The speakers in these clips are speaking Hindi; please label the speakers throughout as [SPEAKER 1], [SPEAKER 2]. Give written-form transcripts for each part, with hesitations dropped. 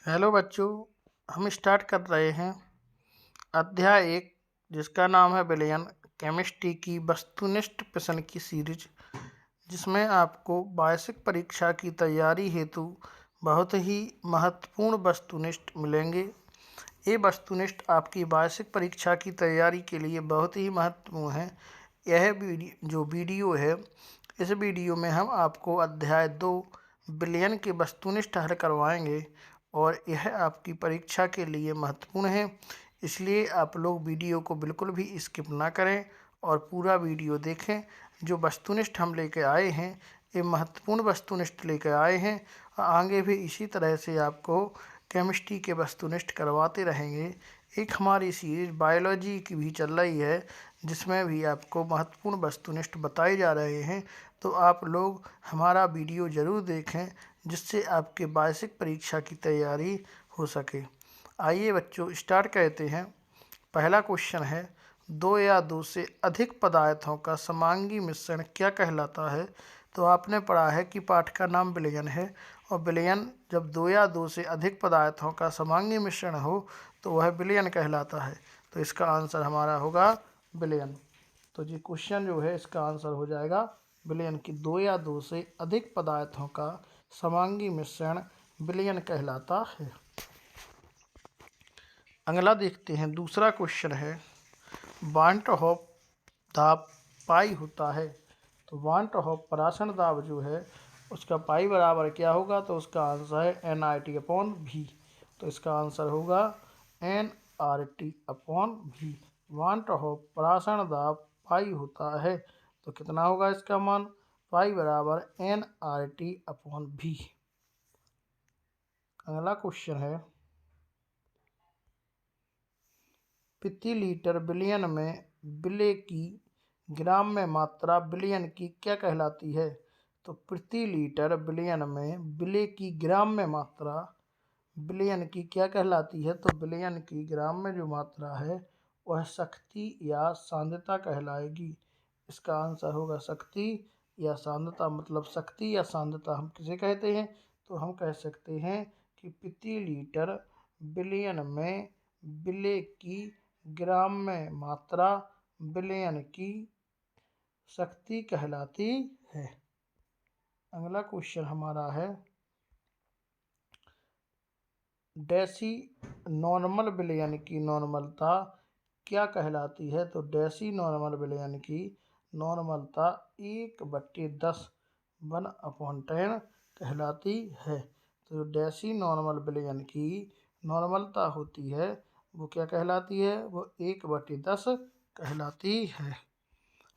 [SPEAKER 1] हेलो बच्चों, हम स्टार्ट कर रहे हैं अध्याय 1 जिसका नाम है विलयन केमिस्ट्री की वस्तुनिष्ठ प्रश्न की सीरीज, जिसमें आपको वार्षिक परीक्षा की तैयारी हेतु बहुत ही महत्वपूर्ण वस्तुनिष्ठ मिलेंगे। ये वस्तुनिष्ठ आपकी वार्षिक परीक्षा की तैयारी के लिए बहुत ही महत्वपूर्ण है। यह वीडियो है, इस वीडियो में हम आपको अध्याय 2 विलयन के वस्तुनिष्ठ हल करवाएंगे और यह आपकी परीक्षा के लिए महत्वपूर्ण है। इसलिए आप लोग वीडियो को बिल्कुल भी स्किप ना करें और पूरा वीडियो देखें। जो वस्तुनिष्ठ हम लेके आए हैं, ये महत्वपूर्ण वस्तुनिष्ठ लेकर आए हैं और आगे भी इसी तरह से आपको केमिस्ट्री के वस्तुनिष्ठ करवाते रहेंगे। एक हमारी सीरीज बायोलॉजी की भी चल रही है, जिसमें भी आपको महत्वपूर्ण वस्तुनिष्ठ बताए जा रहे हैं। तो आप लोग हमारा वीडियो ज़रूर देखें, जिससे आपके वार्षिक परीक्षा की तैयारी हो सके। आइए बच्चों, स्टार्ट करते हैं। पहला क्वेश्चन है, 2 या 2 से अधिक पदार्थों का समांगी मिश्रण क्या कहलाता है। तो आपने पढ़ा है कि पाठ का नाम विलयन है, और विलयन जब 2 या 2 से अधिक पदार्थों का समांगी मिश्रण हो तो वह विलयन कहलाता है। तो इसका आंसर हमारा होगा विलयन। तो ये क्वेश्चन जो है, इसका आंसर हो जाएगा विलयन की 2 या 2 से अधिक पदार्थों का समांगी मिश्रण विलयन कहलाता है। अगला देखते हैं, दूसरा क्वेश्चन है, वांट हॉफ दाब पाई होता है। तो वांट हॉफ परासरण दाब जो है, उसका पाई बराबर क्या होगा। तो उसका आंसर है NRT/V। तो इसका आंसर होगा NRT/V। वांट हॉफ परासरण दाब पाई होता है, तो कितना होगा इसका मान। पाई बराबर NRT/V। अगला क्वेश्चन है, प्रति लीटर विलयन में विलेय की ग्राम में मात्रा विलयन की क्या कहलाती है। तो प्रति लीटर विलयन में विलेय की ग्राम में मात्रा विलयन की क्या कहलाती है। तो विलयन की ग्राम में जो मात्रा है वह शक्ति या सांद्रता कहलाएगी। इसका आंसर होगा शक्ति या सांद्रता। मतलब शक्ति या सांद्रता हम किसे कहते हैं। तो हम कह सकते हैं कि प्रति लीटर विलयन में विलेय की ग्राम में मात्रा विलयन की शक्ति कहलाती है। अगला क्वेश्चन हमारा है, डेसी नॉर्मल विलयन की नॉर्मलता क्या कहलाती है। तो डेसी नॉर्मल विलयन की नॉर्मलता 1/10 1/10 कहलाती है। तो डेसी नॉर्मल विलयन की नॉर्मलता होती है, वो क्या कहलाती है। वो 1/10 कहलाती है।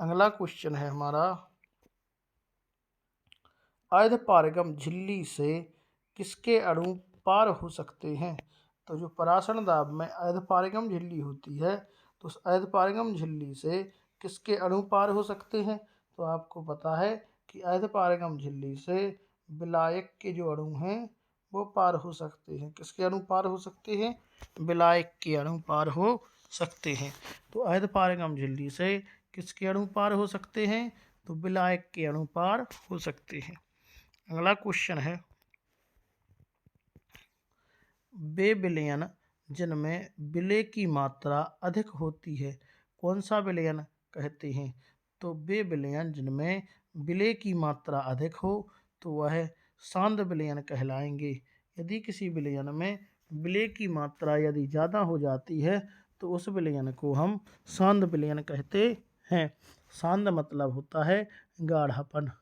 [SPEAKER 1] अगला क्वेश्चन है हमारा, अर्धपारगम झिल्ली से किसके अणु पार हो सकते हैं। तो जो परासरण दाब में अर्धपारगम झिल्ली होती है, तो उस अर्धपारगम झिल्ली से किसके अणु पार हो सकते हैं। तो आपको पता है कि अर्धपारगम झिल्ली से विलायक के जो अणु हैं वो पार हो सकते हैं। किसके अणु पार हो सकते हैं। विलायक के अणु पार हो सकते हैं। तो अर्धपारगम झिल्ली से किसके अणु पार हो सकते हैं। तो विलायक के अणु पार हो सकते हैं। अगला क्वेश्चन है, वे विलयन जिनमें विलेय की मात्रा अधिक होती है कौन सा विलयन कहते हैं। तो वे विलयन जिनमें विलेय की मात्रा अधिक हो तो वह सांद्र विलयन कहलाएंगे। यदि किसी विलयन में विलेय की मात्रा यदि ज़्यादा हो जाती है तो उस विलयन को हम सांद्र विलयन कहते हैं। सांद्र मतलब होता है गाढ़ापन।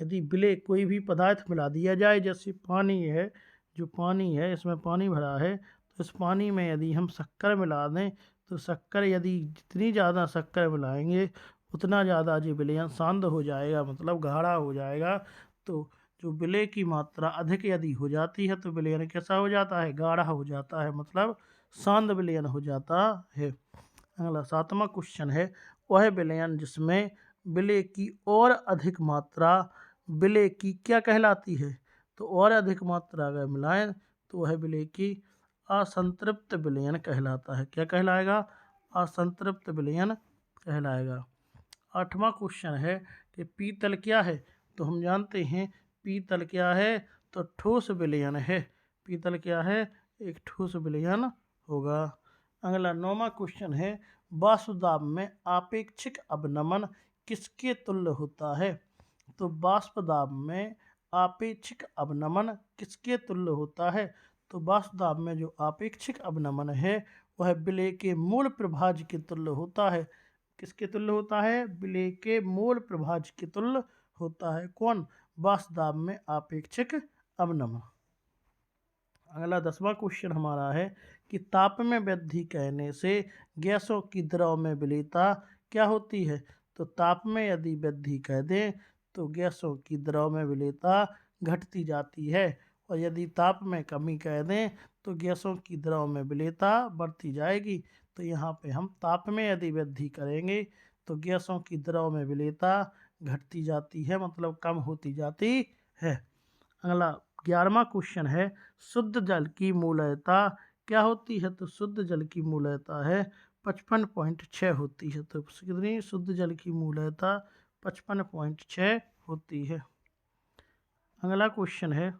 [SPEAKER 1] यदि विलेय कोई भी पदार्थ मिला दिया जाए, जैसे पानी है, जो पानी है इसमें पानी भरा है, तो इस पानी में यदि हम शक्कर मिला दें तो शक्कर यदि जितनी ज़्यादा शक्कर मिलाएंगे उतना ज़्यादा जो विलयन सांद्र हो जाएगा, मतलब गाढ़ा हो जाएगा। तो जो विलेय की मात्रा अधिक यदि हो जाती है तो विलयन कैसा हो जाता है, गाढ़ा हो जाता है, मतलब सांद्र विलयन हो जाता है। अगला 7वां क्वेश्चन है, वह विलयन जिसमें विलेय की और अधिक मात्रा विलेय की क्या कहलाती है। तो और अधिक मात्रा अगर मिलाएं तो वह विलेय की असंतृप्त विलयन कहलाता है। क्या कहलाएगा, असंतृप्त विलयन कहलाएगा। 8वां क्वेश्चन है कि पीतल क्या है। तो हम जानते हैं पीतल क्या है, तो ठोस विलयन है। पीतल क्या है, एक ठोस विलयन होगा। अगला 9वां क्वेश्चन है, वाष्पदाब में आपेक्षिक अवनमन किसके तुल्य होता है? तो वाष्पदाब में आपेक्षिक अवनमन किसके तुल्य होता है? तो वाष्पदाब में जो आपेक्षिक अवनमन है वह विलेय के मूल प्रभाज्य के तुल्य होता है। किसके तुल्य होता है? विलेय के मूल प्रभाज्य के तुल्य होता है। कौन? वाष्पदाब में आपेक्षिक अवनमन। अगला 10वां क्वेश्चन हमारा है कि ताप में वृद्धि कहने से गैसों की द्रव में विलेयता क्या होती है? तो ताप में यदि वृद्धि कह दें तो गैसों की द्रव में विलेयता घटती जाती है, और यदि ताप में कमी कह दें तो गैसों की द्रव में विलेयता बढ़ती जाएगी। तो यहाँ पे हम ताप में यदि वृद्धि करेंगे तो गैसों की द्रव में विलेयता घटती जाती है, मतलब कम होती जाती है। अगला 11वां क्वेश्चन है, शुद्ध जल की मूलयता क्या होती है? तो शुद्ध जल की मूलयता है 55.6 होती है। तो कितनी? शुद्ध जल की मूलयता 55.6 होती है। अगला क्वेश्चन है,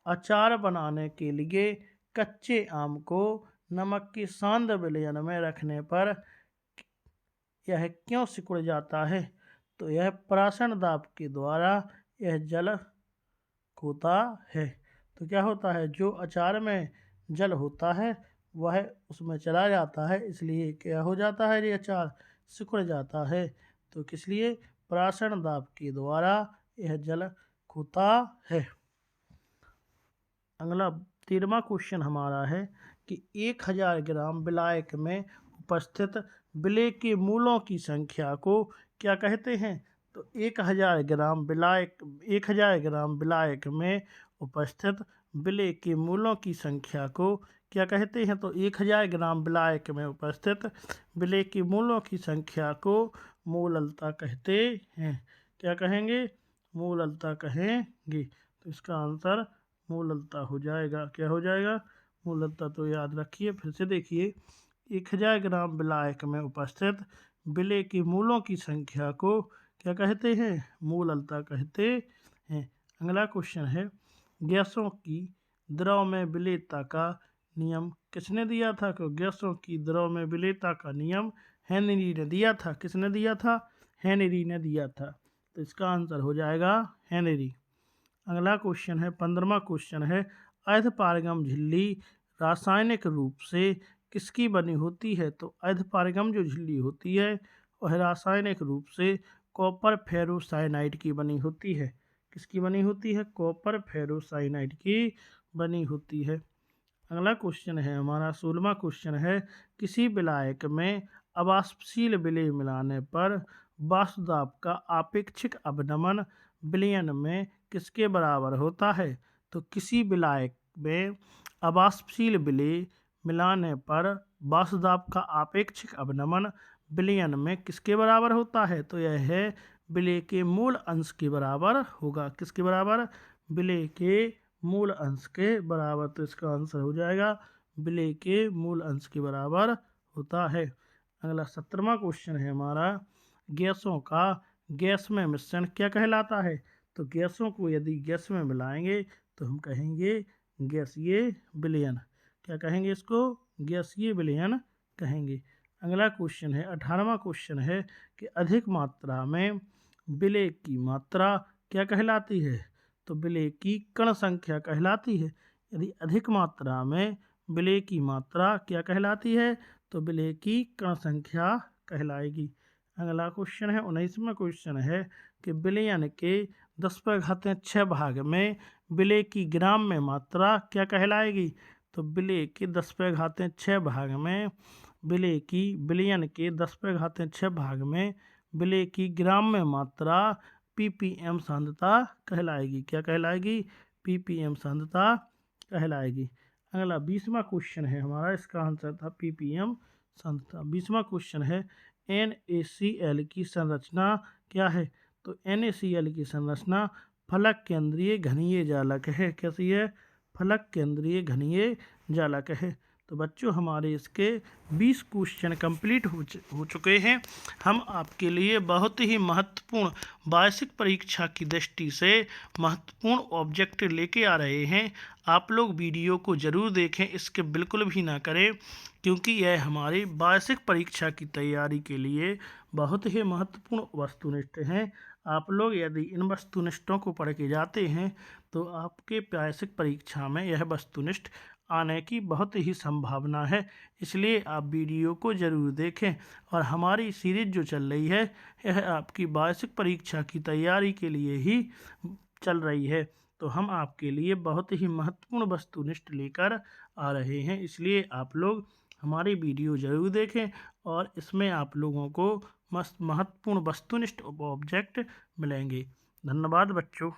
[SPEAKER 1] अचार बनाने के लिए कच्चे आम को नमक के सांद्र विलयन में रखने पर यह क्यों सिकुड़ जाता है? तो यह प्राशन दाब के द्वारा यह जल होता है। तो क्या होता है? जो अचार में जल होता है वह उसमें चला जाता है, इसलिए क्या हो जाता है? ये अचार सिकुड़ जाता है। तो किस लिए? प्राशन दाब के द्वारा यह जल होता है। अगला 13वां क्वेश्चन हमारा है कि 1000 ग्राम विलायक में उपस्थित विलेय के मूलों की संख्या को क्या कहते हैं? तो 1000 ग्राम विलायक में उपस्थित विलेय के मूलों की संख्या को क्या कहते हैं? तो 1000 ग्राम विलायक में उपस्थित विलेय के मूलों की संख्या को मूललता कहते हैं। क्या कहेंगे? मूललता कहेंगे। तो इसका आंसर मूललता हो जाएगा। क्या हो जाएगा? मूललता। तो याद रखिए, फिर से देखिए, 1000 ग्राम विलायक में उपस्थित विलेय के मूलों की संख्या को क्या कहते हैं? मूललता कहते हैं। अगला क्वेश्चन है, गैसों की द्रव में विलेयता का नियम किसने दिया था? तो गैसों की द्रव में विलेयता का नियम हेनरी ने दिया था। किसने दिया था? हेनरी ने दिया था। तो इसका आंसर हो जाएगा हेनरी। अगला क्वेश्चन है 15वां क्वेश्चन है, अर्धपारगम झिल्ली रासायनिक रूप से किसकी बनी होती है? तो अर्धपारगम जो झिल्ली होती है वह रासायनिक रूप से कॉपर फेरोसाइनाइड की बनी होती है। किसकी बनी होती है? कॉपर फेरोसाइनाइड की बनी होती है। अगला क्वेश्चन है हमारा 16वां क्वेश्चन है, किसी विलायक में अवाष्पशील विलेय मिलाने पर वाष्पदाब का आपेक्षिक अवनमन विलयन में किसके बराबर होता है? तो किसी विलायक में अवाष्पशील विलेय मिलाने पर वाष्पदाब का आपेक्षिक अवनमन विलयन में किसके बराबर होता है? तो यह है विलेय के मूल अंश के बराबर होगा। किसके बराबर? विलेय के मूल अंश के बराबर। तो इसका आंसर हो जाएगा विलेय के मूल अंश के बराबर होता है। अगला 17वां क्वेश्चन है हमारा, गैसों का गैस में मिश्रण क्या कहलाता है? तो गैसों को यदि गैस में मिलाएंगे तो हम कहेंगे गैसीय विलयन। क्या कहेंगे इसको? गैसीय विलयन कहेंगे। अगला क्वेश्चन है 18वां क्वेश्चन है कि अधिक मात्रा में विलेय की मात्रा क्या कहलाती है? तो विलेय की कण संख्या कहलाती है। यदि अधिक मात्रा में विलेय की मात्रा क्या कहलाती है? तो विलेय की कण संख्या कहलाएगी। अगला क्वेश्चन है 19वां क्वेश्चन है कि विलयन के 10⁻6 भाग में विलेय की ग्राम में मात्रा क्या कहलाएगी? तो विलेय के 10⁻6 भाग में विलयन के 10⁻6 भाग में विलेय की ग्राम में मात्रा ppm सांद्रता कहलाएगी। क्या कहलाएगी? ppm सांद्रता कहलाएगी। अगला 20वां क्वेश्चन है हमारा, इसका आंसर था ppm सांद्रता। 20वां क्वेश्चन है, NaCl की संरचना क्या है? तो NaCl की संरचना फलक केंद्रीय घनीय जालक है। कैसी है? फलक केंद्रीय घनीय जालक है। तो बच्चों हमारे इसके 20 क्वेश्चन कंप्लीट हो चुके हैं। हम आपके लिए बहुत ही महत्वपूर्ण वार्षिक परीक्षा की दृष्टि से महत्वपूर्ण ऑब्जेक्ट लेके आ रहे हैं। आप लोग वीडियो को ज़रूर देखें, इसके बिल्कुल भी ना करें, क्योंकि यह हमारी वार्षिक परीक्षा की तैयारी के लिए बहुत ही महत्वपूर्ण वस्तुनिष्ठ हैं। आप लोग यदि इन वस्तुनिष्ठों को पढ़ के जाते हैं तो आपके वार्षिक परीक्षा में यह वस्तुनिष्ठ आने की बहुत ही संभावना है। इसलिए आप वीडियो को ज़रूर देखें। और हमारी सीरीज जो चल रही है यह आपकी वार्षिक परीक्षा की तैयारी के लिए ही चल रही है। तो हम आपके लिए बहुत ही महत्वपूर्ण वस्तुनिष्ठ लेकर आ रहे हैं, इसलिए आप लोग हमारी वीडियो ज़रूर देखें और इसमें आप लोगों को महत्वपूर्ण वस्तुनिष्ठ ऑब्जेक्ट मिलेंगे। धन्यवाद बच्चों।